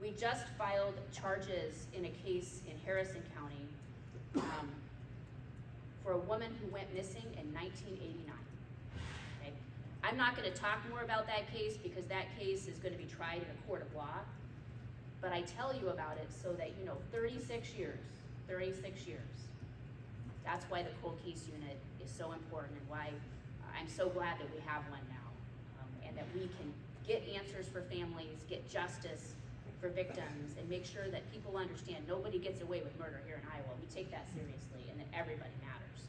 We just filed charges in a case in Harrison County for a woman who went missing in 1989. Okay? I'm not going to talk more about that case because that case is going to be tried in a court of law. But I tell you about it so that you know 36 years. That's why the cold case unit is so important and why I'm so glad that we have one now. And that we can get answers for families, get justice for victims, and make sure that people understand nobody gets away with murder here in Iowa. We take that seriously and that everybody matters.